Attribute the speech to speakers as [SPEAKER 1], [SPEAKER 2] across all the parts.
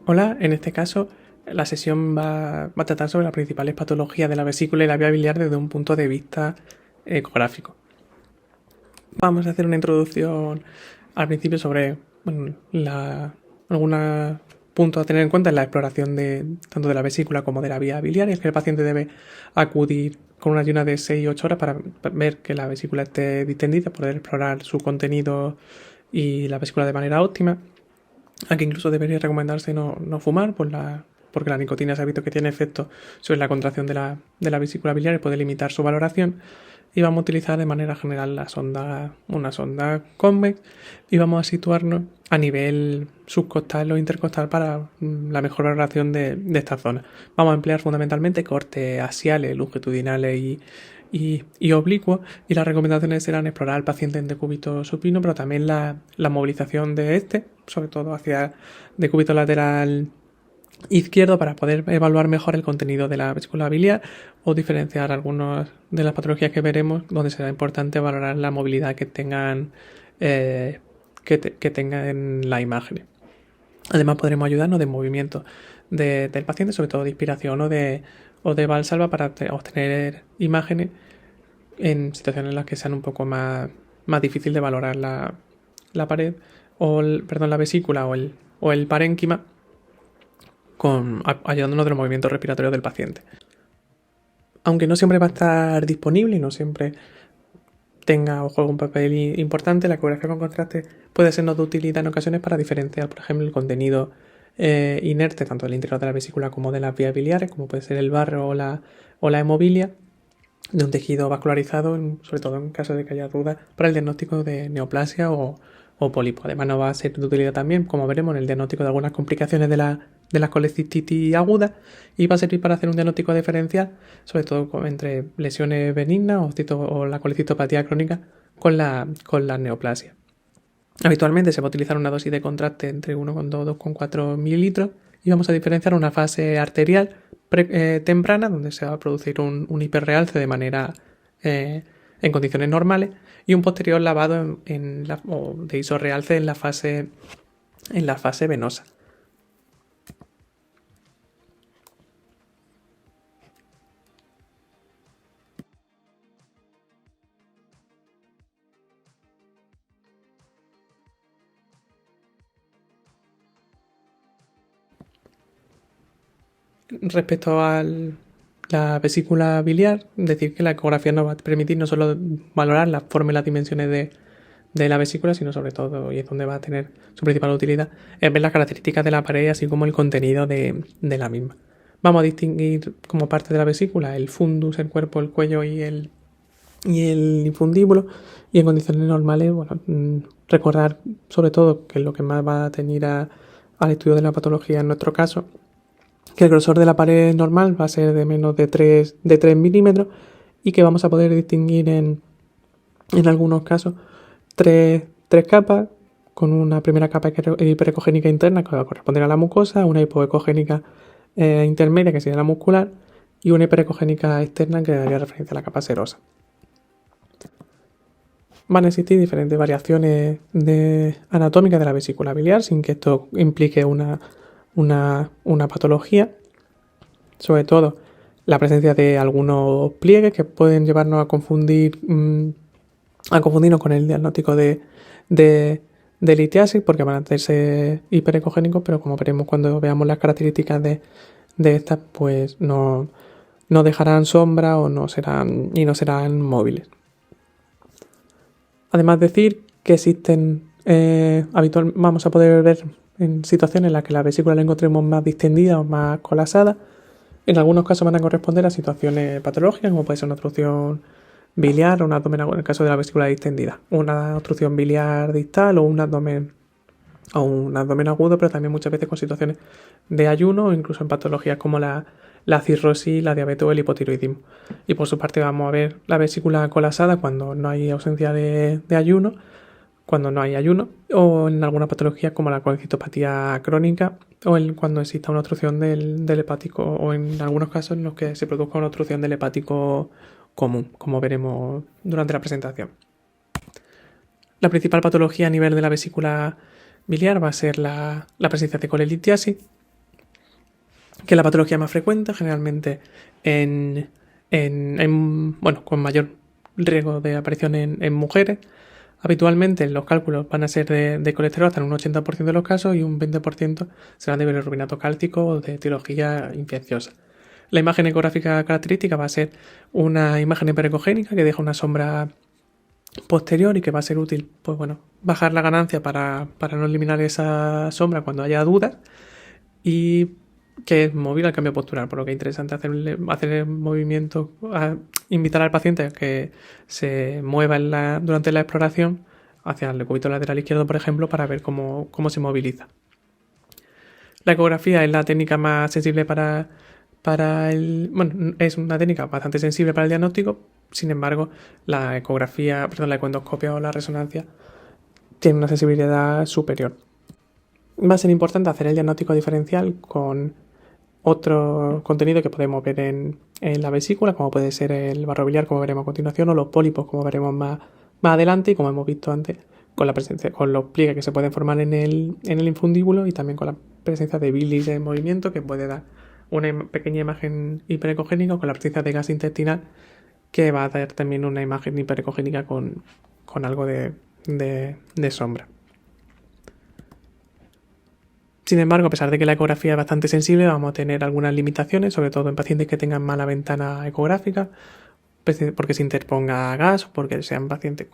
[SPEAKER 1] Hola, en este caso la sesión va a tratar sobre las principales patologías de la vesícula y la vía biliar desde un punto de vista ecográfico. Vamos a hacer una introducción al principio sobre algunos puntos a tener en cuenta en la exploración tanto de la vesícula como de la vía biliar. Y es que el paciente debe acudir con una ayuno de 6 y 8 horas para ver que la vesícula esté distendida, poder explorar su contenido y la vesícula de manera óptima. Aquí incluso debería recomendarse no fumar porque la nicotina se ha visto que tiene efecto sobre la contracción de la vesícula biliar y puede limitar su valoración. Y vamos a utilizar de manera general una sonda convex y vamos a situarnos a nivel subcostal o intercostal para la mejor valoración de esta zona. Vamos a emplear fundamentalmente cortes axiales, longitudinales y oblicuos, y las recomendaciones serán explorar al paciente en decúbito supino, pero también la movilización de este, sobre todo hacia decúbito lateral izquierdo, para poder evaluar mejor el contenido de la vesícula biliar o diferenciar algunas de las patologías que veremos, donde será importante valorar la movilidad que tengan en la imagen. Además podremos ayudarnos de movimiento del paciente, sobre todo de inspiración o de valsalva, para obtener imágenes en situaciones en las que sean un poco más difícil de valorar la pared la vesícula o el parénquima, ayudándonos de los movimientos respiratorios del paciente. Aunque no siempre va a estar disponible y no siempre tenga o juegue un papel importante, la ecografía con contraste puede sernos de utilidad en ocasiones para diferenciar, por ejemplo, el contenido inerte tanto del interior de la vesícula como de las vías biliares, como puede ser el barro o la hemobilia, de un tejido vascularizado, sobre todo en caso de que haya dudas, para el diagnóstico de neoplasia o pólipo. Además, nos va a ser de utilidad también, como veremos, en el diagnóstico de algunas complicaciones de la colecistitis aguda, y va a servir para hacer un diagnóstico diferencial, sobre todo entre lesiones benignas o la colecistopatía crónica con la neoplasia. Habitualmente se va a utilizar una dosis de contraste entre 1,2 y 2,4 mililitros, y vamos a diferenciar una fase arterial temprana, donde se va a producir un hiperrealce de manera en condiciones normales, y un posterior lavado de isorrealce en la fase venosa. Respecto a la vesícula biliar, decir que la ecografía nos va a permitir no solo valorar la forma y las dimensiones de la vesícula, sino sobre todo, y es donde va a tener su principal utilidad, es ver las características de la pared, así como el contenido de la misma. Vamos a distinguir como parte de la vesícula el fundus, el cuerpo, el cuello y el infundíbulo, y en condiciones normales, recordar sobre todo, que es lo que más va a tener al estudio de la patología en nuestro caso, que el grosor de la pared normal va a ser de menos de 3 milímetros, y que vamos a poder distinguir en algunos casos tres capas, con una primera capa hiperecogénica interna, que va a corresponder a la mucosa, una hipoecogénica intermedia, que sería la muscular, y una hiperecogénica externa, que daría referencia a la capa serosa. Van a existir diferentes variaciones anatómicas de la vesícula biliar, sin que esto implique una patología. Sobre todo la presencia de algunos pliegues que pueden llevarnos a confundirnos con el diagnóstico de litiasis, porque van a hacerse hiperecogénicos, pero como veremos cuando veamos las características de estas, pues no dejarán sombra o no serán móviles. Además, decir que existen vamos a poder ver en situaciones en las que la vesícula la encontremos más distendida o más colapsada. En algunos casos van a corresponder a situaciones patológicas, como puede ser una obstrucción biliar o un abdomen agudo, en el caso de la vesícula distendida, una obstrucción biliar distal o un abdomen agudo, pero también muchas veces con situaciones de ayuno o incluso en patologías como la cirrosis, la diabetes o el hipotiroidismo. Y por su parte vamos a ver la vesícula colapsada cuando no hay ausencia de ayuno, o en algunas patologías como la colecistopatía crónica, o cuando exista una obstrucción del hepático, o en algunos casos en los que se produzca una obstrucción del hepático común, como veremos durante la presentación. La principal patología a nivel de la vesícula biliar va a ser la presencia de colelitiasis, que es la patología más frecuente, generalmente con mayor riesgo de aparición en mujeres. Habitualmente los cálculos van a ser de colesterol hasta en un 80% de los casos y un 20% serán de bilirrubinato cálcico o de etiología infecciosa. La imagen ecográfica característica va a ser una imagen hiperecogénica que deja una sombra posterior y que va a ser útil, pues bueno, bajar la ganancia para no eliminar esa sombra cuando haya dudas, y que es móvil al cambio postural, por lo que es interesante hacer el movimiento, invitar al paciente a que se mueva durante la exploración hacia el cúbito lateral izquierdo, por ejemplo, para ver cómo se moviliza. La ecografía es la técnica más sensible es una técnica bastante sensible para el diagnóstico. Sin embargo, la econdoscopia o la resonancia tiene una sensibilidad superior. Va a ser importante hacer el diagnóstico diferencial con otro contenido que podemos ver en la vesícula, como puede ser el barro biliar, como veremos a continuación, o los pólipos, como veremos más adelante, y como hemos visto antes, con los pliegues que se pueden formar en el infundíbulo, y también con la presencia de bilis en movimiento, que puede dar una pequeña imagen hiperecogénica, con la presencia de gas intestinal, que va a dar también una imagen hiperecogénica con algo de sombra. Sin embargo, a pesar de que la ecografía es bastante sensible, vamos a tener algunas limitaciones, sobre todo en pacientes que tengan mala ventana ecográfica, porque se interponga gas, o porque sean pacientes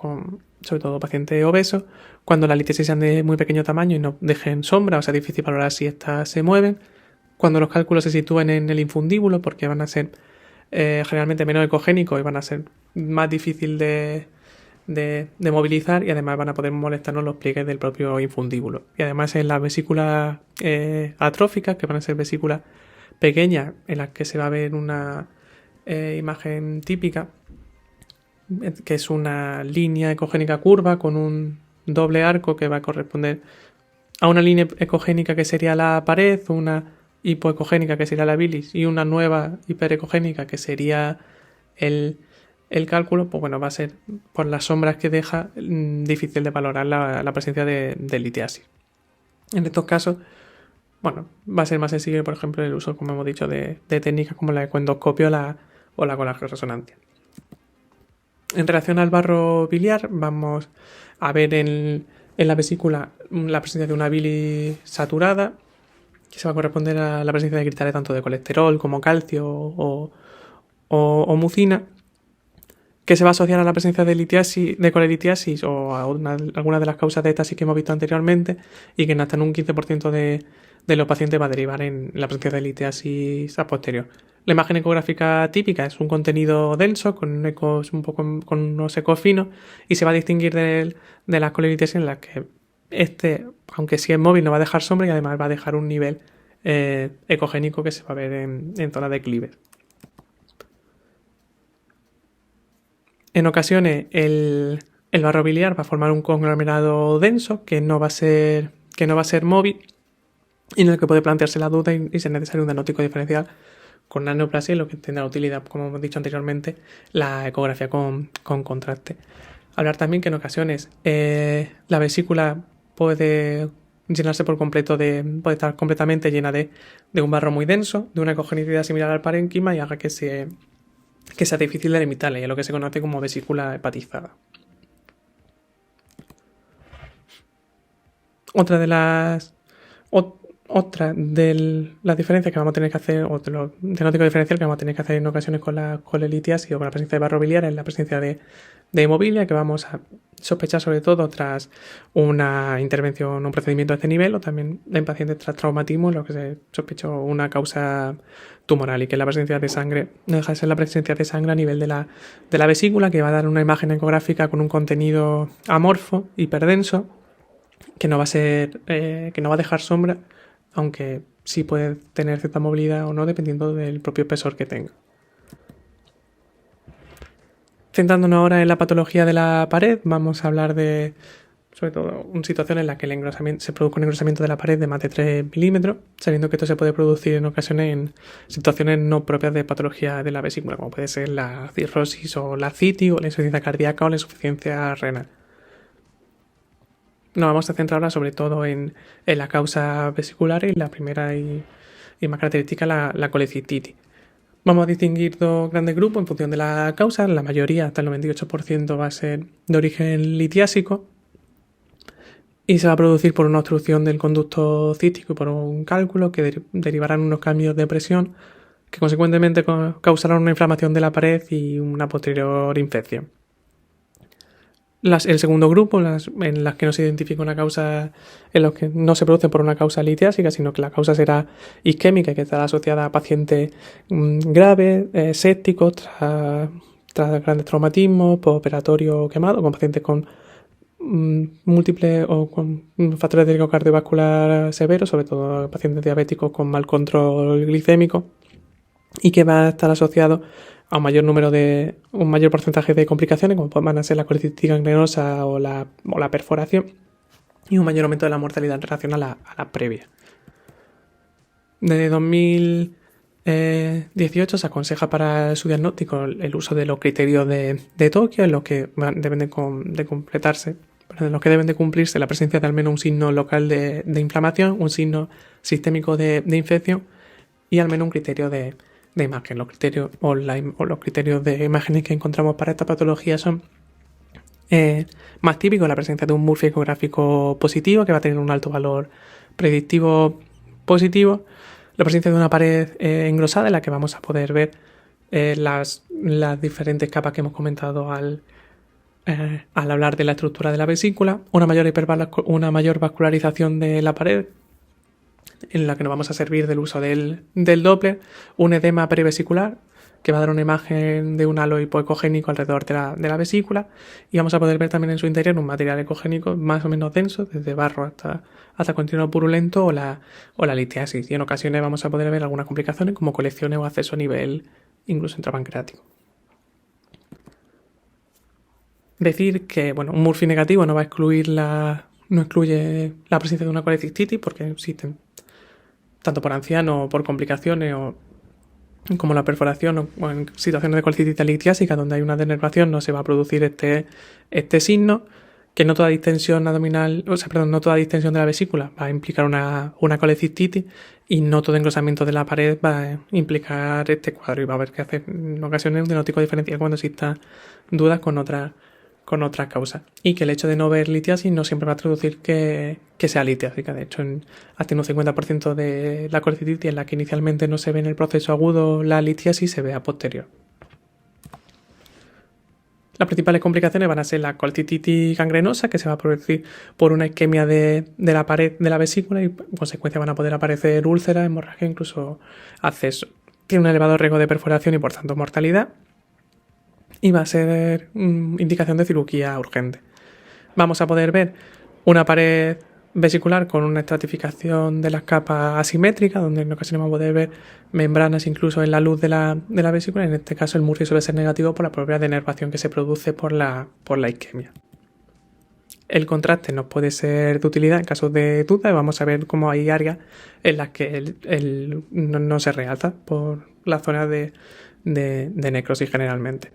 [SPEAKER 1] sobre todo pacientes obesos, cuando las litiasis sean de muy pequeño tamaño y no dejen sombra, o sea, difícil valorar si estas se mueven, cuando los cálculos se sitúen en el infundíbulo, porque van a ser generalmente menos ecogénicos y van a ser más difícil de movilizar, y además van a poder molestarnos los pliegues del propio infundíbulo. Y además en las vesículas atróficas, que van a ser vesículas pequeñas en las que se va a ver una imagen típica, que es una línea ecogénica curva con un doble arco que va a corresponder a una línea ecogénica que sería la pared, una hipoecogénica que sería la bilis y una nueva hiperecogénica que sería el cálculo. Pues bueno, va a ser, por las sombras que deja, difícil de valorar la presencia de litiasis. En estos casos, bueno, va a ser más sensible, por ejemplo, el uso, como hemos dicho, de técnicas como la econdoscopia o la colarresonancia. En relación al barro biliar, vamos a ver en la vesícula la presencia de una bilis saturada, que se va a corresponder a la presencia de cristales tanto de colesterol como calcio o mucina, que se va a asociar a la presencia de colelitiasis o a alguna de las causas de estasis que hemos visto anteriormente, y que hasta en un 15% de los pacientes va a derivar en la presencia de litiasis a posterior. La imagen ecográfica típica es un contenido denso con ecos con unos ecos finos, y se va a distinguir de las colelitiasis en las que aunque sí es móvil, no va a dejar sombra, y además va a dejar un nivel ecogénico que se va a ver en zona de Cleaver. En ocasiones el barro biliar va a formar un conglomerado denso que no va a ser móvil, y en el que puede plantearse la duda y ser necesario un diagnóstico diferencial con una neoplasia, lo que tendrá utilidad, como hemos dicho anteriormente, la ecografía con contraste. Hablar también que en ocasiones la vesícula puede llenarse por completo puede estar completamente llena de un barro muy denso, de una ecogenicidad similar al parénquima, y haga que sea difícil de limitarla, y es lo que se conoce como vesícula hepatizada. Otra de las diferencias que vamos a tener que hacer, o de los diagnósticos diferenciales que vamos a tener que hacer en ocasiones con la colelitiasis o con la presencia de barro biliar, es la presencia de hemofilia, que vamos a sospechar sobre todo tras una intervención, un procedimiento de este nivel, o también en pacientes tras traumatismo, en lo que se sospechó una causa tumoral, y que la presencia de sangre no deja de ser la presencia de sangre a nivel de la vesícula, que va a dar una imagen ecográfica con un contenido amorfo, hiperdenso, que no va a dejar sombra, aunque sí puede tener cierta movilidad o no, dependiendo del propio espesor que tenga. Centrándonos ahora en la patología de la pared, vamos a hablar de, sobre todo, una situación en la que se produce un engrosamiento de la pared de más de 3 milímetros, sabiendo que esto se puede producir en ocasiones en situaciones no propias de patología de la vesícula, como puede ser la cirrosis o la citis, o la insuficiencia cardíaca o la insuficiencia renal. Nos vamos a centrar ahora sobre todo en la causa vesicular, y la primera y y más característica la colecistitis. Vamos a distinguir dos grandes grupos en función de la causa. La mayoría, hasta el 98%, va a ser de origen litiásico y se va a producir por una obstrucción del conducto cístico y por un cálculo que derivarán unos cambios de presión que consecuentemente causarán una inflamación de la pared y una posterior infección. El segundo grupo, en las que no se identifica una causa, en los que no se produce por una causa litiásica, sino que la causa será isquémica, que estará asociada a pacientes graves, sépticos, tras grandes traumatismos, postoperatorio quemado, con pacientes con múltiples o con factores de riesgo cardiovascular severos, sobre todo pacientes diabéticos con mal control glicémico, y que va a estar asociado a un mayor porcentaje de complicaciones, como van a ser la colecitis gangrenosa o la perforación, y un mayor aumento de la mortalidad en relación a la previa. Desde 2018 se aconseja para su diagnóstico el uso de los criterios de Tokio, en los que deben de completarse, en los que deben de cumplirse la presencia de al menos un signo local de inflamación, un signo sistémico de infección y al menos un criterio de imagen. Los criterios online o los criterios de imágenes que encontramos para esta patología son más típicos: la presencia de un Murphy ecográfico positivo, que va a tener un alto valor predictivo positivo, la presencia de una pared engrosada, en la que vamos a poder ver las diferentes capas que hemos comentado al hablar de la estructura de la vesícula, una mayor vascularización de la pared, en la que nos vamos a servir del uso del Doppler, un edema perivesicular, que va a dar una imagen de un halo hipoecogénico alrededor de la vesícula, y vamos a poder ver también en su interior un material ecogénico más o menos denso, desde barro hasta continuo purulento o la litiasis, y en ocasiones vamos a poder ver algunas complicaciones como colecciones o acceso a nivel incluso intrapancreático. Decir que un Murphy negativo no excluye la presencia de una colecistitis, porque existen tanto por anciano, por complicaciones como la perforación o en situaciones de colecitis litiásica donde hay una denervación, no se va a producir este signo, que no toda distensión no toda distensión de la vesícula va a implicar una colecistitis, y no todo engrosamiento de la pared va a implicar este cuadro, y va a haber que hacer en ocasiones un diagnóstico diferencial cuando existan dudas con otras causas, y que el hecho de no ver litiasis no siempre va a traducir que sea litiásica. De hecho, hasta un 50% de la colecitis en la que inicialmente no se ve en el proceso agudo la litiasis, se ve a posterior. Las principales complicaciones van a ser la colecitis gangrenosa, que se va a producir por una isquemia de la pared de la vesícula, y en consecuencia van a poder aparecer úlceras, hemorragia, incluso acceso. Tiene un elevado riesgo de perforación y por tanto mortalidad, y va a ser indicación de cirugía urgente. Vamos a poder ver una pared vesicular con una estratificación de las capas asimétrica, donde en ocasiones vamos a poder ver membranas incluso en la luz de la vesícula. En este caso el Murphy suele ser negativo por la propia denervación que se produce por la isquemia. El contraste nos puede ser de utilidad en casos de duda, y vamos a ver cómo hay áreas en las que no se realza por la zona de necrosis generalmente.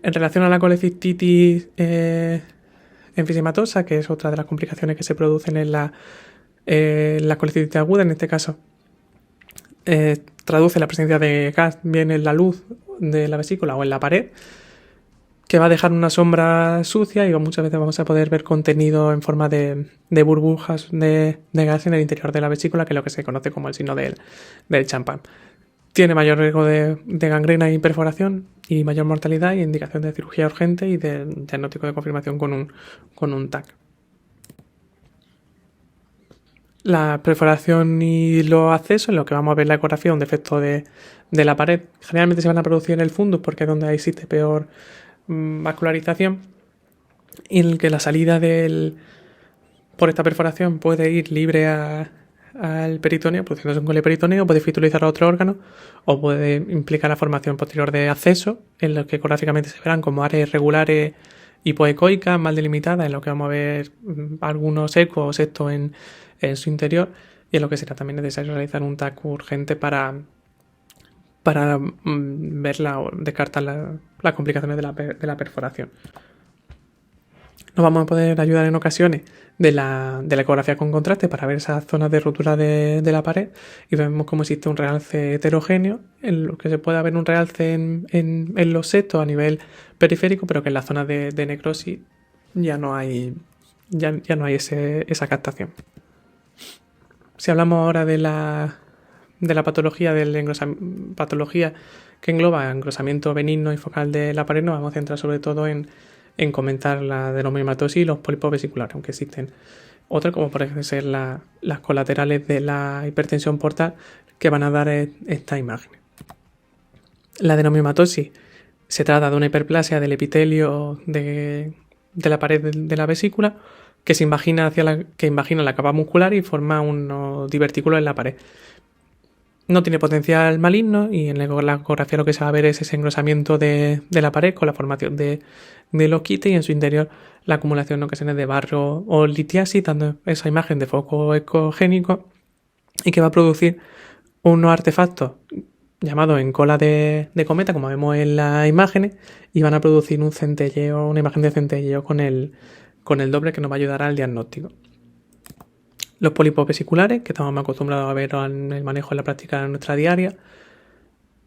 [SPEAKER 1] En relación a la colecistitis enfisematosa, que es otra de las complicaciones que se producen en la colecistitis aguda, en este caso traduce la presencia de gas bien en la luz de la vesícula o en la pared, que va a dejar una sombra sucia, y muchas veces vamos a poder ver contenido en forma de burbujas de gas en el interior de la vesícula, que es lo que se conoce como el signo del champán. Tiene mayor riesgo de gangrena y perforación, y mayor mortalidad, y indicación de cirugía urgente y de diagnóstico de confirmación con un TAC. La perforación y los accesos, en lo que vamos a ver la ecografía, un defecto de la pared, generalmente se van a producir en el fundus, porque es donde existe peor vascularización, y en el que la salida por esta perforación puede ir libre al peritoneo, produciéndose un coliperitoneo, puede fistulizar a otro órgano, o puede implicar la formación posterior de acceso, en lo que ecográficamente se verán como áreas irregulares hipoecoicas, mal delimitadas, en lo que vamos a ver algunos ecos o septos en su interior, y en lo que será también necesario realizar un TAC urgente para verla o descartar las complicaciones de la perforación. Nos vamos a poder ayudar en ocasiones de la ecografía con contraste para ver esas zonas de rotura de la pared y vemos cómo existe un realce heterogéneo en lo que se puede ver un realce en los septos a nivel periférico, pero que en las zonas de necrosis ya no hay esa captación. Si hablamos ahora de la patología patología que engloba engrosamiento benigno y focal de la pared, nos vamos a centrar sobre todo en comentar la adenomatosis y los pólipos vesiculares, aunque existen otras como pueden ser las colaterales de la hipertensión portal que van a dar esta imagen. La adenomatosis se trata de una hiperplasia del epitelio de la pared de la vesícula que se invagina la capa muscular y forma unos divertículos en la pared. No tiene potencial maligno y en la ecografía lo que se va a ver es ese engrosamiento de la pared con la formación de los quites y en su interior la acumulación en ocasiones de barro o litiasis, dando esa imagen de foco ecogénico y que va a producir unos artefactos llamados en cola de cometa, como vemos en las imágenes, y van a producir un centelleo, una imagen de centelleo con el Doppler que nos va a ayudar al diagnóstico. Los pólipos vesiculares, que estamos más acostumbrados a ver en el manejo en la práctica de nuestra diaria,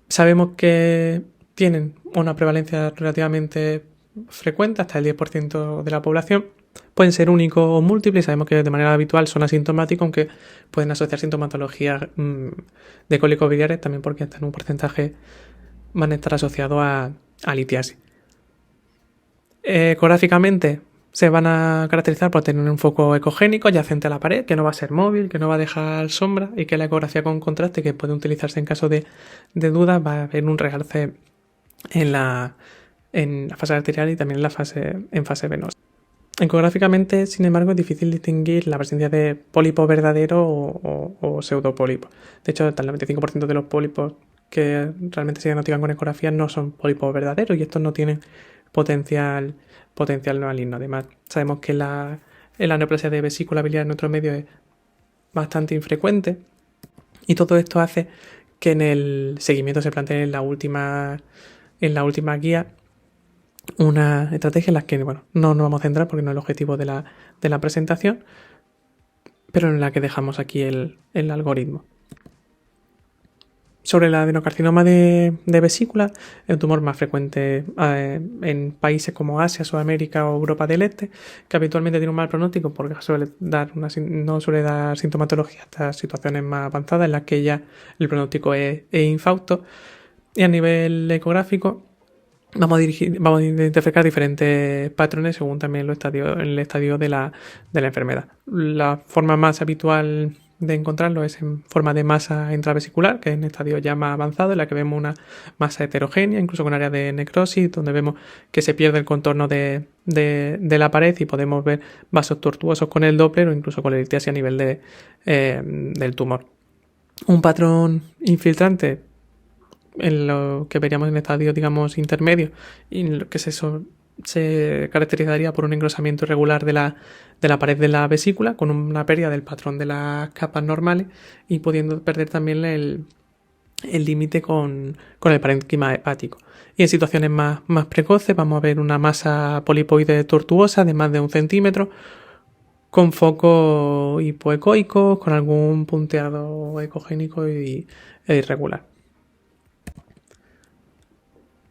[SPEAKER 1] sabemos que tienen una prevalencia relativamente frecuente, hasta el 10% de la población. Pueden ser únicos o múltiples, sabemos que de manera habitual son asintomáticos, aunque pueden asociar sintomatologías de cólicos biliares, también porque hasta en un porcentaje van a estar asociados a litiasis. Ecográficamente se van a caracterizar por tener un foco ecogénico adyacente a la pared, que no va a ser móvil, que no va a dejar sombra y que la ecografía con contraste, que puede utilizarse en caso de duda, va a haber un realce en la fase arterial y también en fase venosa. Ecográficamente, sin embargo, es difícil distinguir la presencia de pólipos verdaderos o pseudopólipos. De hecho, hasta el 95% de los pólipos que realmente se diagnostican con ecografía no son pólipos verdaderos y estos no tienen potencial maligno. Además, sabemos que la neoplasia de vesícula biliar en nuestro medio es bastante infrecuente y todo esto hace que en el seguimiento se plantee en la última guía una estrategia en la que no nos vamos a centrar porque no es el objetivo de la presentación, pero en la que dejamos aquí el algoritmo. Sobre el adenocarcinoma de vesícula, el tumor más frecuente en países como Asia, Sudamérica o Europa del Este, que habitualmente tiene un mal pronóstico porque no suele dar sintomatología hasta situaciones más avanzadas en las que ya el pronóstico es infausto. Y a nivel ecográfico vamos a identificar diferentes patrones según también el estadio de la enfermedad. La forma más habitual de encontrarlo es en forma de masa intravesicular, que es en estadio ya más avanzado, en la que vemos una masa heterogénea, incluso con área de necrosis, donde vemos que se pierde el contorno de la pared y podemos ver vasos tortuosos con el Doppler o incluso con la litiasis a nivel del tumor. Un patrón infiltrante en lo que veríamos en estadio, digamos, intermedio, y en lo que se caracterizaría por un engrosamiento irregular de la pared de la vesícula, con una pérdida del patrón de las capas normales y pudiendo perder también el límite con el parénquima hepático. Y en situaciones más precoces vamos a ver una masa polipoide tortuosa de más de 1 centímetro, con foco hipoecoico, con algún punteado ecogénico e irregular.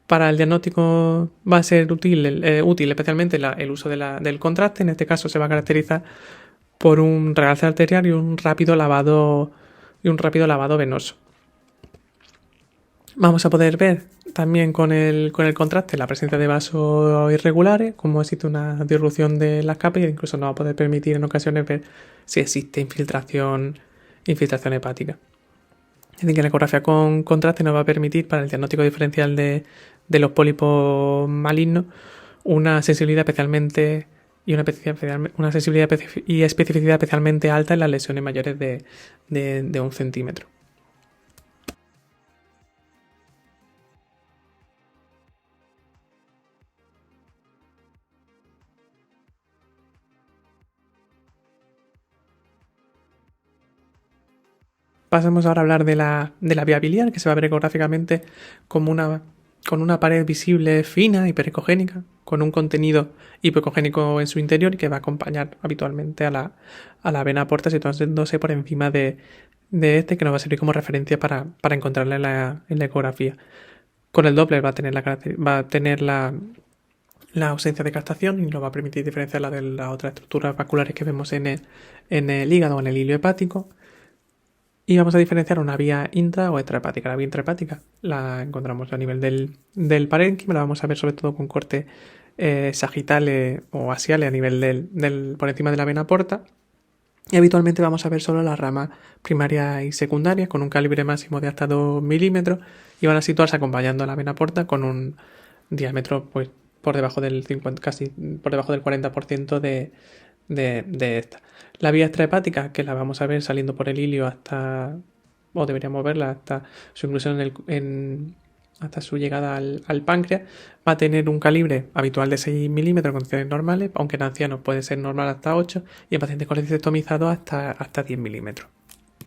[SPEAKER 1] Para el diagnóstico va a ser útil especialmente el uso del contraste. En este caso se va a caracterizar por un realce arterial y un rápido lavado venoso. Vamos a poder ver también con el contraste la presencia de vasos irregulares, como existe una disrupción de las capas, e incluso nos va a poder permitir en ocasiones ver si existe infiltración hepática. Es decir, que la ecografía con contraste nos va a permitir para el diagnóstico diferencial de los pólipos malignos una sensibilidad y especificidad especialmente alta en las lesiones mayores de 1 centímetro. Pasamos ahora a hablar de la vía biliar, que se va a ver ecográficamente como una con una pared visible fina, hiperecogénica, con un contenido hipoecogénico en su interior y que va a acompañar habitualmente a la vena porta situándose por encima de este, que nos va a servir como referencia para encontrarla en la ecografía. Con el Doppler va a tener la ausencia de captación y nos va a permitir diferenciarla de las otras estructuras vasculares que vemos en el hígado o en el hilo hepático. Y vamos a diferenciar una vía intra o extrahepática. La vía intrahepática la encontramos a nivel del parénquima, la vamos a ver sobre todo con corte sagital o axial a nivel por encima de la vena porta. Y habitualmente vamos a ver solo las ramas primarias y secundarias con un calibre máximo de hasta 2 milímetros y van a situarse acompañando a la vena porta con un diámetro pues por debajo del 50, casi por debajo del 40% de esta. La vía extrahepática, que la vamos a ver saliendo por el ilio o deberíamos verla hasta su inclusión hasta su llegada al páncreas, va a tener un calibre habitual de 6 milímetros en condiciones normales, aunque en ancianos puede ser normal hasta 8 y en pacientes colectomizados hasta 10 milímetros.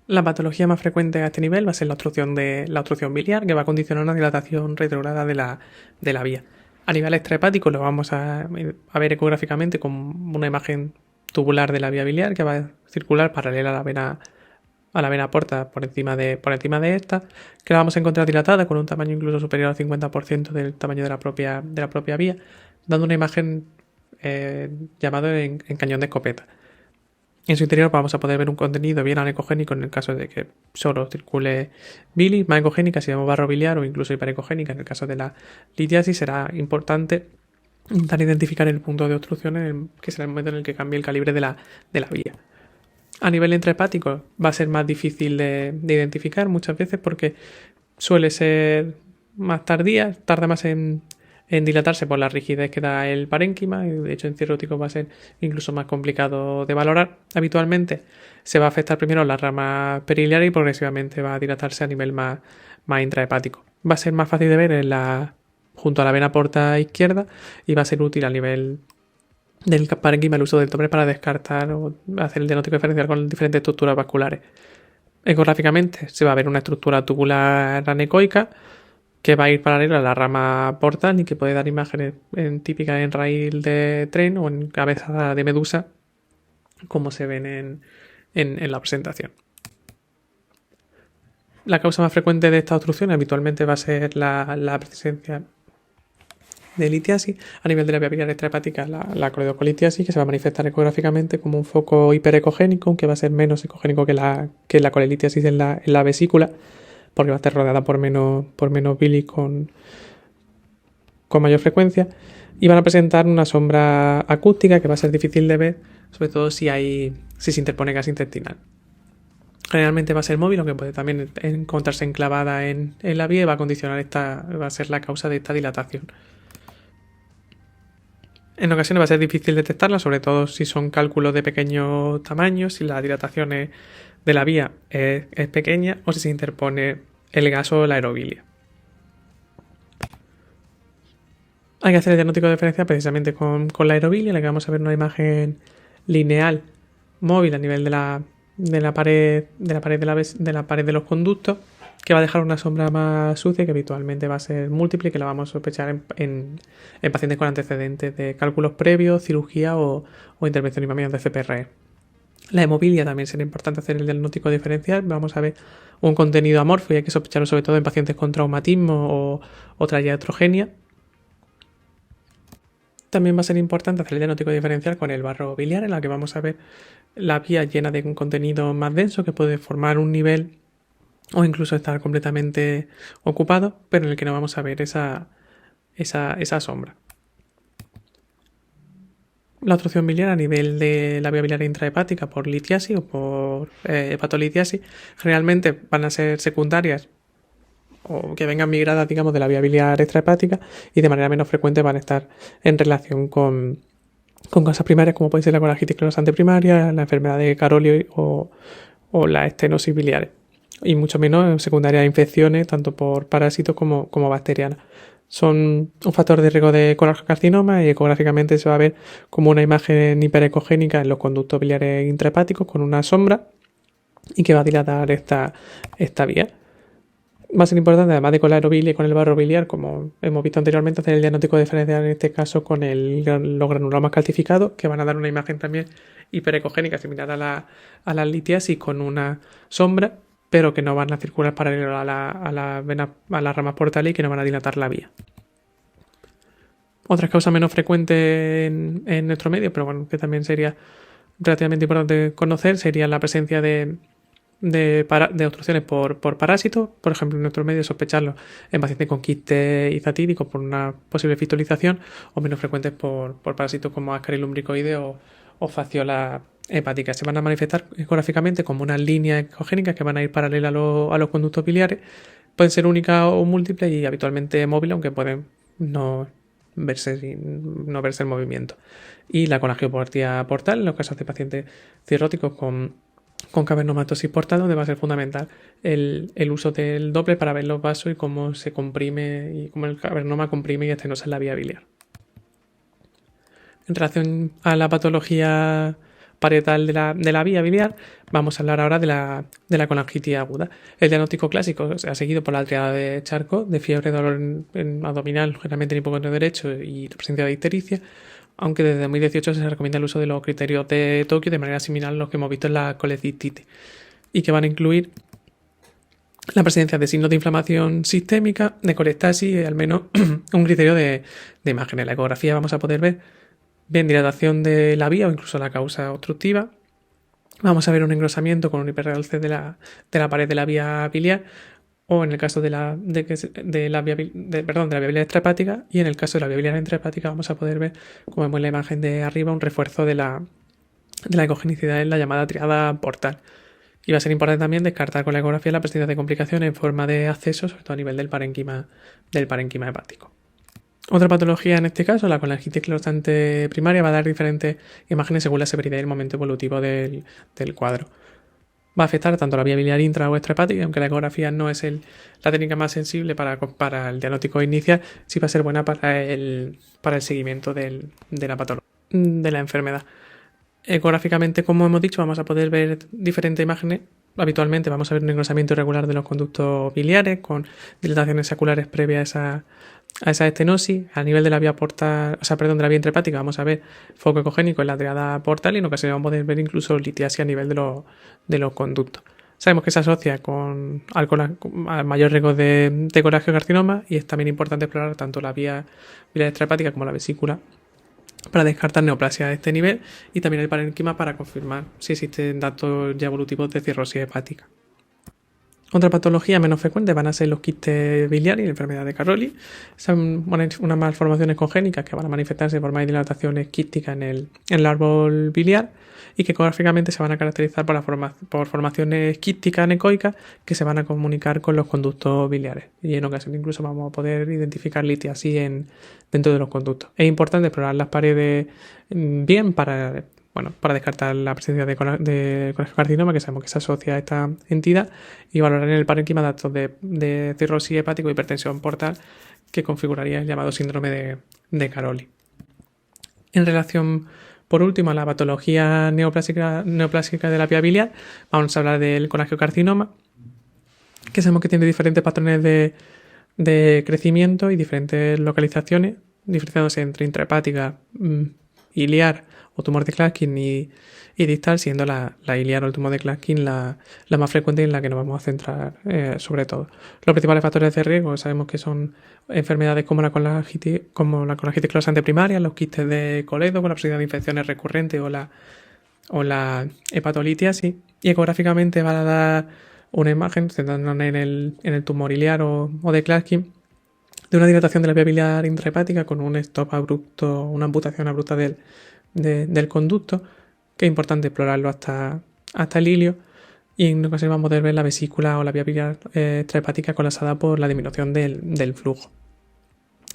[SPEAKER 1] La patología más frecuente a este nivel va a ser la obstrucción biliar, que va a condicionar una dilatación retrógrada de la vía. A nivel extrahepático lo vamos a ver ecográficamente con una imagen tubular de la vía biliar que va a circular paralela a la vena porta por encima de esta, que la vamos a encontrar dilatada con un tamaño incluso superior al 50% del tamaño de la propia vía, dando una imagen llamada en cañón de escopeta. En su interior vamos a poder ver un contenido bien anecogénico en el caso de que solo circule bilis, más ecogénica si vemos barro biliar o incluso hiperecogénica en el caso de la litiasis. Será importante intentar identificar el punto de obstrucción que será el momento en el que cambie el calibre de la vía. A nivel intrahepático va a ser más difícil de identificar muchas veces porque suele ser más tardía, tarda más en dilatarse por la rigidez que da el parénquima y de hecho en cirróticos va a ser incluso más complicado de valorar. Habitualmente se va a afectar primero la rama periliar y progresivamente va a dilatarse a nivel más intrahepático. Va a ser más fácil de ver junto a la vena porta izquierda y va a ser útil a nivel del parénquima el uso del Doppler para descartar o hacer el diagnóstico diferencial con diferentes estructuras vasculares. Ecográficamente se va a ver una estructura tubular anecoica que va a ir paralela a la rama portal y que puede dar imágenes típicas en raíl de tren o en cabeza de medusa, como se ven en la presentación. La causa más frecuente de esta obstrucción habitualmente va a ser la presencia de litiasis. A nivel de la vía biliar extrahepática, la coledocolitiasis, que se va a manifestar ecográficamente como un foco hiperecogénico, aunque va a ser menos ecogénico que la colelitiasis en la vesícula, porque va a estar rodeada por menos bilis con mayor frecuencia, y van a presentar una sombra acústica que va a ser difícil de ver, sobre todo si se interpone gas intestinal. Generalmente va a ser móvil, aunque puede también encontrarse enclavada en la vía y va a condicionar va a ser la causa de esta dilatación. En ocasiones va a ser difícil detectarla, sobre todo si son cálculos de pequeño tamaño, si la dilatación de la vía es pequeña o si se interpone el gas o la aerobilia. Hay que hacer el diagnóstico diferencial precisamente con la aerobilia, en la que vamos a ver una imagen lineal móvil a nivel de la pared de los conductos, que va a dejar una sombra más sucia que habitualmente va a ser múltiple y que la vamos a sospechar en pacientes con antecedentes de cálculos previos, cirugía o intervención y de CPRE. La hemobilia también será importante hacer el diagnóstico diferencial. Vamos a ver un contenido amorfo y hay que sospecharlo sobre todo en pacientes con traumatismo o trayectoria heterogénea. También va a ser importante hacer el diagnóstico diferencial con el barro biliar, en la que vamos a ver la vía llena de un contenido más denso que puede formar un nivel o incluso estar completamente ocupado, pero en el que no vamos a ver esa sombra. La obstrucción biliar a nivel de la vía biliar intrahepática por litiasis o por hepatolitiasis generalmente van a ser secundarias o que vengan migradas, digamos, de la vía biliar extrahepática y de manera menos frecuente van a estar en relación con causas primarias como puede ser la colangitis clonasante primaria, la enfermedad de Caroli o la estenosis biliares, y mucho menos en secundarias infecciones tanto por parásitos como bacterianas. Son un factor de riesgo de colangiocarcinoma y ecográficamente se va a ver como una imagen hiperecogénica en los conductos biliares intrahepáticos con una sombra y que va a dilatar esta vía. Va a ser importante, además de con la aerobilia y con el barro biliar, como hemos visto anteriormente, hacer el diagnóstico diferencial en este caso con los granulomas calcificados, que van a dar una imagen también hiperecogénica similar a la litiasis con una sombra, pero que no van a circular paralelo a las ramas portales y que no van a dilatar la vía. Otras causas menos frecuentes en nuestro medio, pero bueno, que también sería relativamente importante conocer, sería la presencia de obstrucciones por parásitos, por ejemplo, en nuestro medio sospecharlo en pacientes con quistes hizatídicos por una posible fistolización, o menos frecuentes por parásitos como Ascaris lumbricoides o fasciola hepática. Se van a manifestar ecográficamente como unas líneas ecogénicas que van a ir paralelas a los conductos biliares. Pueden ser únicas o múltiples y habitualmente móviles, aunque pueden no verse el movimiento. Y la colangiopatia portal, en los casos de pacientes cirróticos con cavernomatosis portal, donde va a ser fundamental el uso del Doppler para ver los vasos y cómo se comprime y cómo el cavernoma comprime y estenosa en la vía biliar. En relación a la patología parietal de la vía biliar, vamos a hablar ahora de la colangitis aguda. El diagnóstico clásico se ha seguido por la triada de Charcot, de fiebre, dolor en abdominal, generalmente en hipocondrio derecho y presencia de ictericia, aunque desde 2018 se recomienda el uso de los criterios de Tokio de manera similar a los que hemos visto en la colecistitis, y que van a incluir la presencia de signos de inflamación sistémica, de colestasis y al menos un criterio de imagen. En la ecografía vamos a poder ver bien dilatación de la vía o incluso la causa obstructiva. Vamos a ver un engrosamiento con un hiperrealce de la pared de la vía biliar, o en el caso de la vía biliar extrahepática, y en el caso de la vía biliar intrahepática vamos a poder ver, como vemos en la imagen de arriba, un refuerzo de la ecogenicidad en la llamada triada portal. Y va a ser importante también descartar con la ecografía la presencia de complicaciones en forma de acceso, sobre todo a nivel del parénquima hepático. Otra patología en este caso, la colangitis esclerosante primaria, va a dar diferentes imágenes según la severidad y el momento evolutivo del cuadro. Va a afectar tanto la vía biliar intra o extrahepática, aunque la ecografía no es la técnica más sensible para el diagnóstico inicial, sí va a ser buena para el seguimiento de la enfermedad. Ecográficamente, como hemos dicho, vamos a poder ver diferentes imágenes. Habitualmente vamos a ver un engrosamiento irregular de los conductos biliares con dilataciones saculares previas a esa estenosis. A nivel de la vía portal, de la vía intrahepática, vamos a ver foco ecogénico en la triada portal, y en ocasiones vamos a poder ver incluso litiasis a nivel de los conductos. Sabemos que se asocia al mayor riesgo de colangiocarcinoma, y es también importante explorar tanto la vía biliar extrahepática como la vesícula para descartar neoplasia a este nivel, y también el parénquima para confirmar si existen datos ya evolutivos de cirrosis hepática. Otra patología menos frecuente van a ser los quistes biliares y la enfermedad de Caroli. Son unas malformaciones congénicas que van a manifestarse por más dilataciones quísticas en el árbol biliar, y que ecográficamente se van a caracterizar por formaciones quísticas anecoicas que se van a comunicar con los conductos biliares, y en ocasiones incluso vamos a poder identificar litiasis dentro de los conductos. Es importante explorar las paredes bien para descartar la presencia de colangiocarcinoma, que sabemos que se asocia a esta entidad, y valorar en el parénquima datos de cirrosis hepático y hipertensión portal, que configuraría el llamado síndrome de Caroli. En relación, por último, a la patología neoplásica de la vía biliar, vamos a hablar del colangiocarcinoma, que sabemos que tiene diferentes patrones de crecimiento y diferentes localizaciones, diferenciándose entre intrahepática, iliar o tumor de Klatskin y distal, siendo la iliar o el tumor de Klatskin la más frecuente y en la que nos vamos a centrar sobre todo. Los principales factores de riesgo sabemos que son enfermedades como la colangitis esclerosante primaria, los quistes de Coledo con la presencia de infecciones recurrentes o la hepatolitiasis, y ecográficamente va a dar una imagen centrándonos en el tumor iliar o de Klatskin, de una dilatación de la vía biliar intrahepática con un stop abrupto, una amputación abrupta del conducto, que es importante explorarlo hasta el ilio, y en ocasiones vamos a poder ver la vesícula o la vía biliar extrahepática colapsada por la disminución del flujo.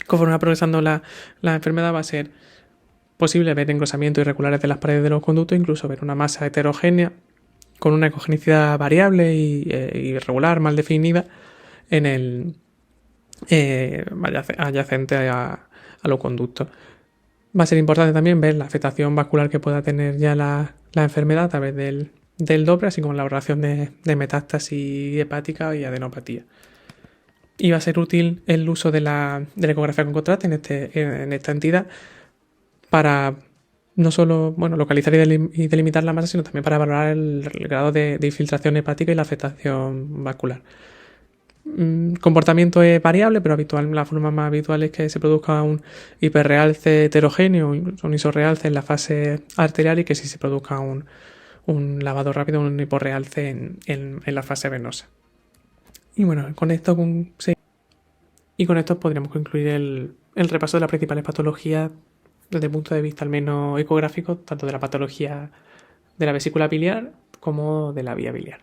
[SPEAKER 1] Conforme va progresando la enfermedad, va a ser posible ver engrosamientos irregulares de las paredes de los conductos, incluso ver una masa heterogénea con una ecogenicidad variable y irregular, mal definida en el adyacente a los conductos. Va a ser importante también ver la afectación vascular que pueda tener ya la enfermedad a través del Doppler, así como la valoración de metástasis hepática y adenopatía. y va a ser útil el uso de la ecografía con contraste en esta entidad para no solo localizar y delimitar la masa, sino también para valorar el grado de infiltración hepática y la afectación vascular. Comportamiento es variable, pero la forma más habitual es que se produzca un hiperrealce heterogéneo, un isorrealce en la fase arterial, y que sí se produzca un lavado rápido, un hiporrealce en la fase venosa. Y bueno, con esto podríamos concluir el repaso de las principales patologías desde el punto de vista al menos ecográfico, tanto de la patología de la vesícula biliar como de la vía biliar.